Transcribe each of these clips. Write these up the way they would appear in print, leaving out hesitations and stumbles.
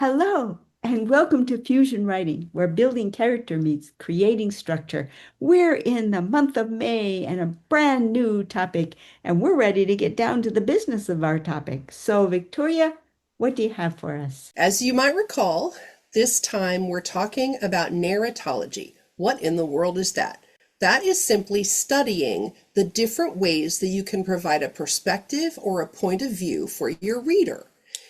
Hello, and welcome to Fusion Writing, where building character meets creating structure. We're in the month of May and a brand new topic, and we're ready to get down to the business of our topic. So, Victoria, what do you have for us? As you might recall, this time we're talking about narratology. What in the world is that? That is simply studying the different ways that you can provide a perspective or a point of view for your reader.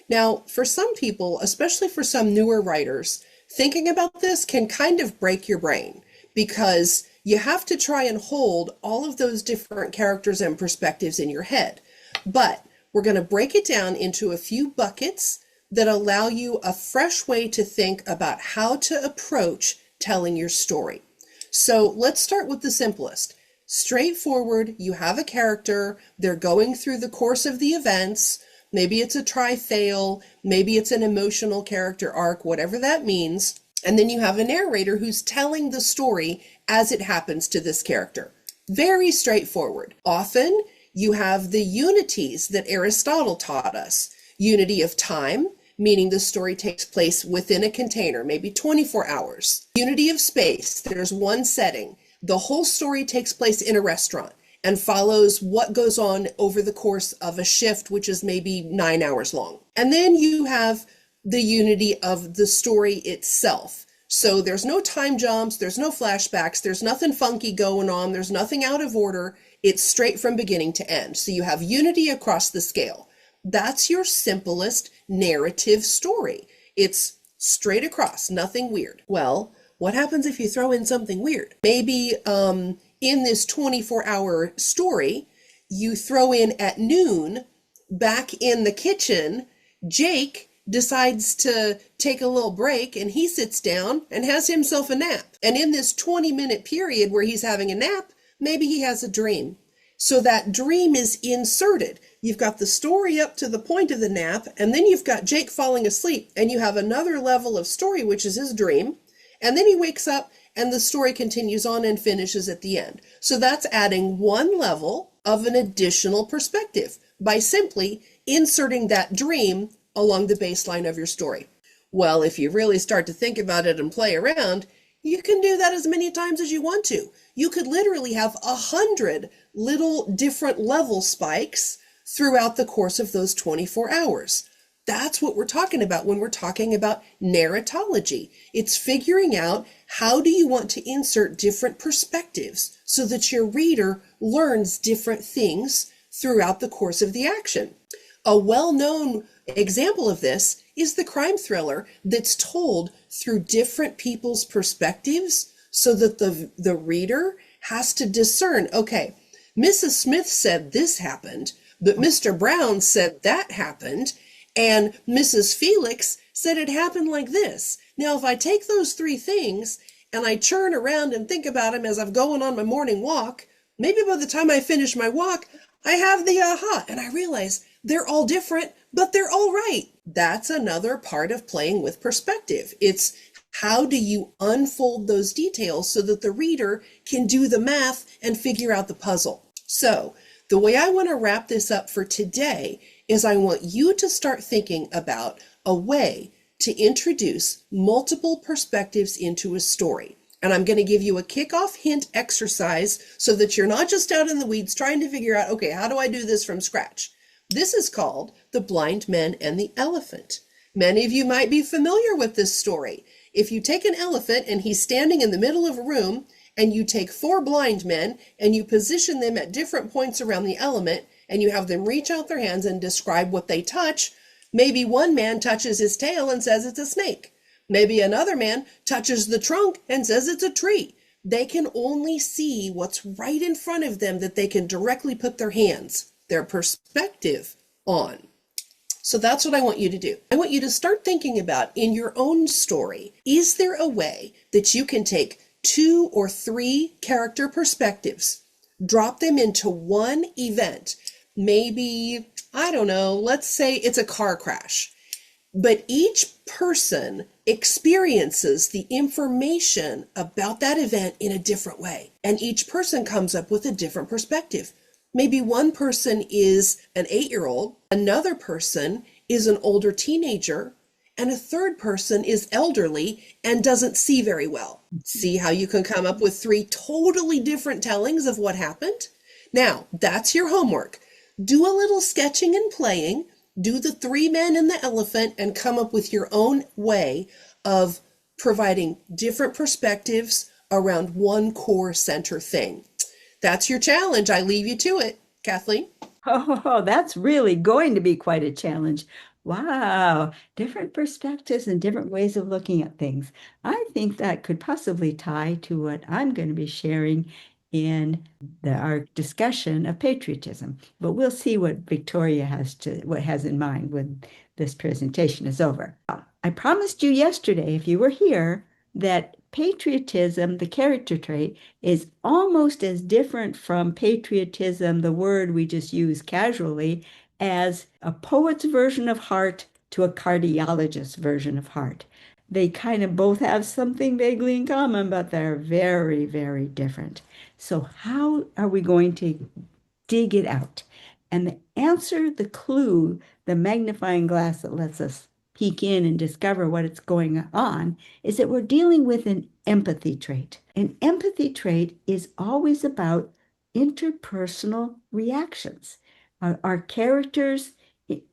Now, for some people, especially for some newer writers, thinking about this can kind of break your brain because you have to try and hold all of those different characters and perspectives in your head. But we're going to break it down into a few buckets that allow you a fresh way to think about how to approach telling your story. So let's start with the simplest. Straightforward, you have a character, they're going through the course of the events. Maybe it's a try-fail, maybe it's an emotional character arc, whatever that means. And then you have a narrator who's telling the story as it happens to this character. Very straightforward. Often you have the unities that Aristotle taught us. Unity of time, meaning the story takes place within a container, maybe 24 hours. Unity of space, there's one setting. The whole story takes place in a restaurant and follows what goes on over the course of a shift, which is maybe 9 hours long. And then you have the unity of the story itself. So there's no time jumps, there's no flashbacks, there's nothing funky going on, there's nothing out of order. It's straight from beginning to end. So you have unity across the scale. That's your simplest narrative story. It's straight across, nothing weird. Well, what happens if you throw in something weird? Maybe in this 24-hour story, you throw in at noon, back in the kitchen, Jake decides to take a little break and he sits down and has himself a nap. And in this 20-minute period where he's having a nap, maybe he has a dream. So that dream is inserted. You've got the story up to the point of the nap, and then you've got Jake falling asleep, and you have another level of story, which is his dream. And then he wakes up and the story continues on and finishes at the end. So that's adding one level of an additional perspective by simply inserting that dream along the baseline of your story. Well, if you really start to think about it and play around, you can do that as many times as you want to. You could literally have 100 little different level spikes throughout the course of those 24 hours. That's what we're talking about when we're talking about narratology. It's figuring out how do you want to insert different perspectives so that your reader learns different things throughout the course of the action. A well-known example of this is the crime thriller that's told through different people's perspectives so that the reader has to discern, okay, Mrs. Smith said this happened, but Mr. Brown said that happened, and Mrs. Felix said it happened like this. Now, if I take those three things and I churn around and think about them as I'm going on my morning walk, maybe by the time I finish my walk, I have the aha, and I realize they're all different, but they're all right. That's another part of playing with perspective. It's how do you unfold those details so that the reader can do the math and figure out the puzzle? So the way I want to wrap this up for today is I want you to start thinking about a way to introduce multiple perspectives into a story. And I'm going to give you a kickoff hint exercise so that you're not just out in the weeds trying to figure out, okay, how do I do this from scratch? This is called The Blind Men and the Elephant. Many of you might be familiar with this story. If you take an elephant and he's standing in the middle of a room, and you take 4 blind men and you position them at different points around the element, and you have them reach out their hands and describe what they touch, maybe one man touches his tail and says it's a snake. Maybe another man touches the trunk and says it's a tree. They can only see what's right in front of them that they can directly put their hands, their perspective on. So that's what I want you to do. I want you to start thinking about in your own story, is there a way that you can take 2 or 3 character perspectives, drop them into one event? Maybe, I don't know, let's say it's a car crash, but each person experiences the information about that event in a different way, and each person comes up with a different perspective. Maybe one person is an 8-year-old, another person is an older teenager, and a third person is elderly and doesn't see very well. See how you can come up with three totally different tellings of what happened? Now, that's your homework. Do a little sketching and playing, do the three men and the elephant, and come up with your own way of providing different perspectives around one core center thing. That's your challenge. I leave you to it, Kathleen. Oh, that's really going to be quite a challenge. Wow, different perspectives and different ways of looking at things. I think that could possibly tie to what I'm going to be sharing in our discussion of patriotism. But we'll see what Victoria has in mind when this presentation is over. I promised you yesterday, if you were here, that patriotism, the character trait, is almost as different from patriotism, the word we just use casually, as a poet's version of heart to a cardiologist's version of heart. They kind of both have something vaguely in common, but they're very, very different. So, how are we going to dig it out? And the answer, the clue, the magnifying glass that lets us peek in and discover what is going on is that we're dealing with an empathy trait. An empathy trait is always about interpersonal reactions. Our characters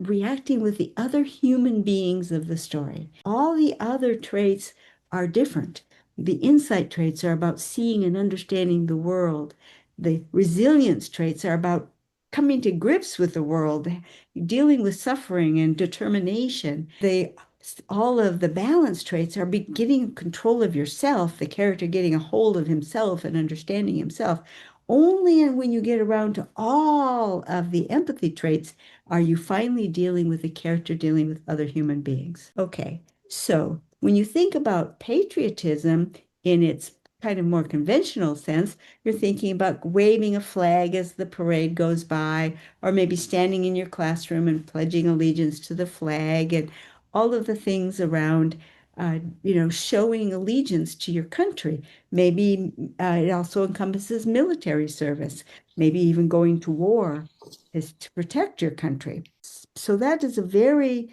reacting with the other human beings of the story. All the other traits are different. The insight traits are about seeing and understanding the world. The resilience traits are about coming to grips with the world, dealing with suffering and determination. All of the balance traits are getting control of yourself, the character getting a hold of himself and understanding himself. Only when you get around to all of the empathy traits are you finally dealing with the character dealing with other human beings. Okay, so when you think about patriotism in its kind of more conventional sense, you're thinking about waving a flag as the parade goes by, or maybe standing in your classroom and pledging allegiance to the flag, and all of the things around, showing allegiance to your country. Maybe it also encompasses military service, maybe even going to war is to protect your country. So that is a very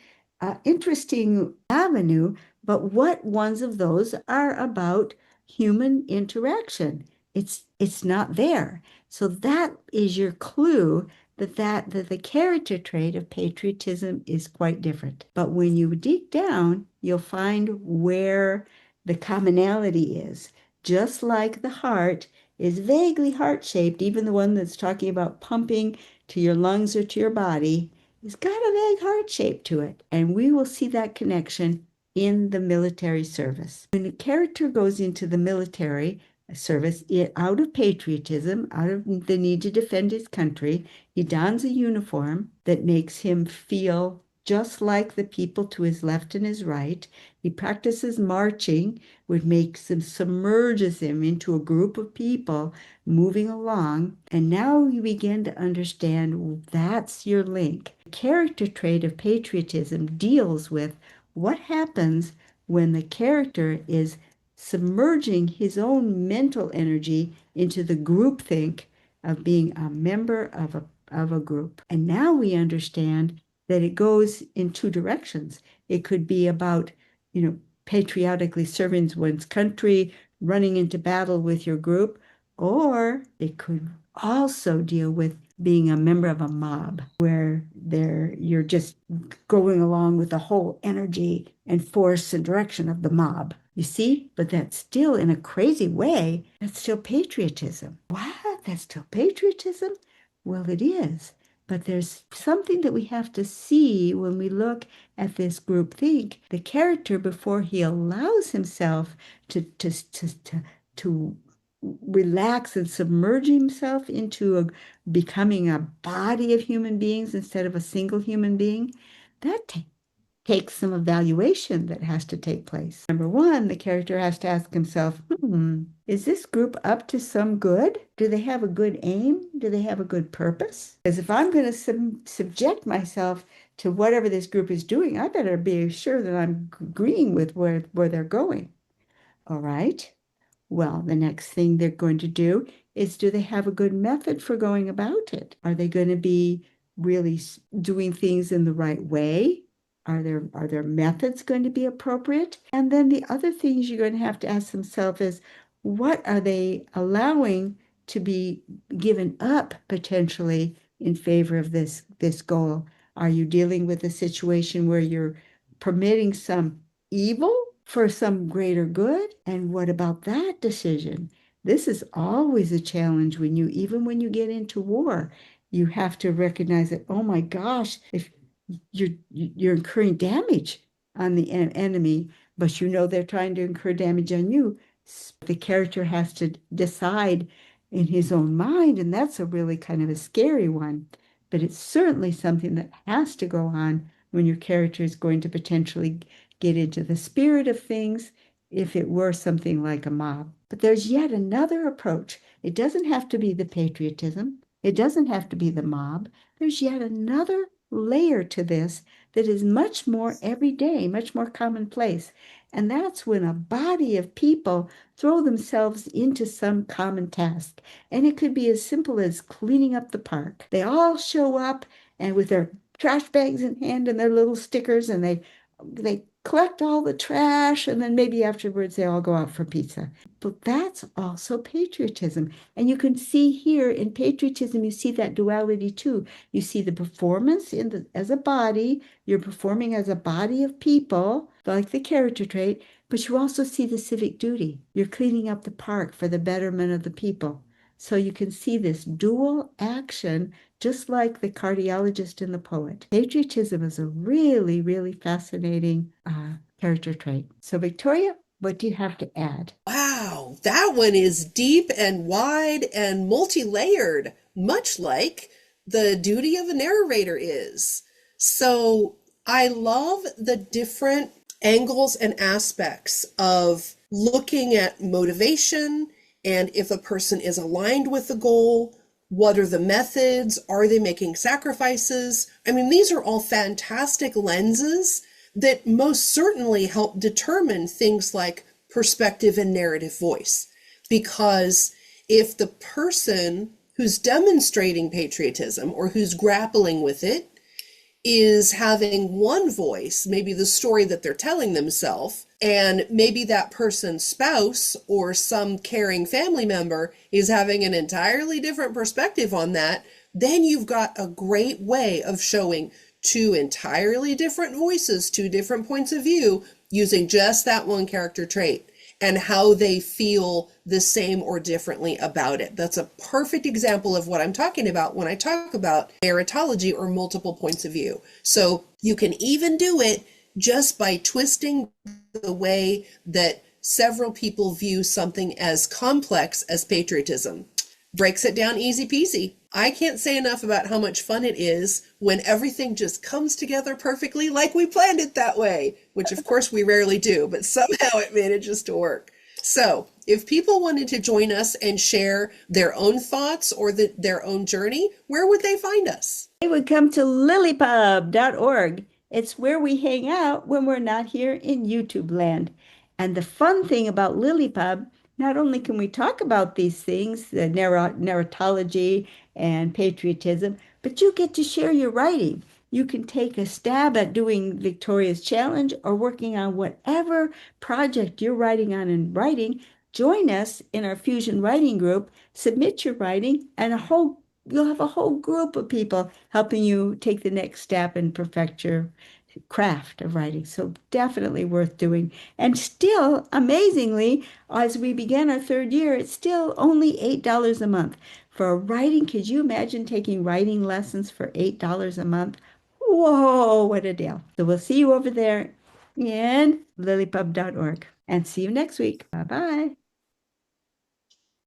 interesting avenue, but what ones of those are about human interaction? It's not there. So that is your clue that the character trait of patriotism is quite different. But when you dig down, you'll find where the commonality is. Just like the heart is vaguely heart-shaped, even the one that's talking about pumping to your lungs or to your body, has got a vague heart shape to it. And we will see that connection in the military service. When a character goes into the military service, out of patriotism, out of the need to defend his country, he dons a uniform that makes him feel just like the people to his left and his right. He practices marching, which makes him, submerges him into a group of people moving along. And now you begin to understand that's your link. The character trait of patriotism deals with what happens when the character is submerging his own mental energy into the groupthink of being a member of a group. And now we understand that it goes in two directions. It could be about, patriotically serving one's country, running into battle with your group, or it could also deal with being a member of a mob where you're just going along with the whole energy and force and direction of the mob. You see? But that's still, in a crazy way, that's still patriotism. What? That's still patriotism? Well, it is. But there's something that we have to see when we look at this group think. The character, before he allows himself to relax and submerge himself into becoming a body of human beings instead of a single human being, that takes some evaluation that has to take place. Number one, the character has to ask himself, is this group up to some good? Do they have a good aim? Do they have a good purpose? Because if I'm going to subject myself to whatever this group is doing, I better be sure that I'm agreeing with where they're going. All right. Well, the next thing they're going to do is, do they have a good method for going about it? Are they going to be really doing things in the right way? Are their methods going to be appropriate? And then the other things you're going to have to ask themselves is, what are they allowing to be given up potentially in favor of this goal? Are you dealing with a situation where you're permitting some evil for some greater good? And what about that decision? This is always a challenge even when you get into war, you have to recognize that, oh my gosh, if you're incurring damage on the enemy, but you know they're trying to incur damage on you. The character has to decide in his own mind, and that's a really kind of a scary one. But it's certainly something that has to go on when your character is going to potentially get into the spirit of things if it were something like a mob. But there's yet another approach. It doesn't have to be the patriotism. It doesn't have to be the mob. There's yet another layer to this that is much more everyday, much more commonplace. And that's when a body of people throw themselves into some common task. And it could be as simple as cleaning up the park. They all show up and with their trash bags in hand and their little stickers, and they collect all the trash, and then maybe afterwards they all go out for pizza. But that's also patriotism. And you can see here in patriotism, you see that duality too. You see the performance as a body, you're performing as a body of people, like the character trait, but you also see the civic duty. You're cleaning up the park for the betterment of the people. So you can see this dual action, just like the cardiologist and the poet. Patriotism is a really, really fascinating character trait. So, Victoria, what do you have to add? Wow, that one is deep and wide and multi-layered, much like the duty of a narrator is. So I love the different angles and aspects of looking at motivation and if a person is aligned with the goal. What are the methods? Are they making sacrifices? I mean, these are all fantastic lenses that most certainly help determine things like perspective and narrative voice. Because if the person who's demonstrating patriotism or who's grappling with it is having one voice, maybe the story that they're telling themselves, and maybe that person's spouse or some caring family member is having an entirely different perspective on that, then you've got a great way of showing two entirely different voices, two different points of view, using just that one character trait and how they feel the same or differently about it. That's a perfect example of what I'm talking about when I talk about narratology or multiple points of view. So you can even do it just by twisting the way that several people view something as complex as patriotism. Breaks it down easy peasy. I can't say enough about how much fun it is when everything just comes together perfectly like we planned it that way, which of course we rarely do, but somehow it manages to work. So if people wanted to join us and share their own thoughts or their own journey, where would they find us? They would come to LiLLiPub.org. It's where we hang out when we're not here in YouTube land. And the fun thing about LiLLiPub, not only can we talk about these things, the narratology and patriotism, but you get to share your writing. You can take a stab at doing Victoria's challenge or working on whatever project you're writing on and writing. Join us in our Fusion Writing Group, submit your writing, and you'll have a whole group of people helping you take the next step and perfect your craft of writing. So definitely worth doing. And still, amazingly, as we begin our third year, it's still only $8 a month. For writing, could you imagine taking writing lessons for $8 a month? Whoa, what a deal. So we'll see you over there in lillipub.org and see you next week. Bye bye.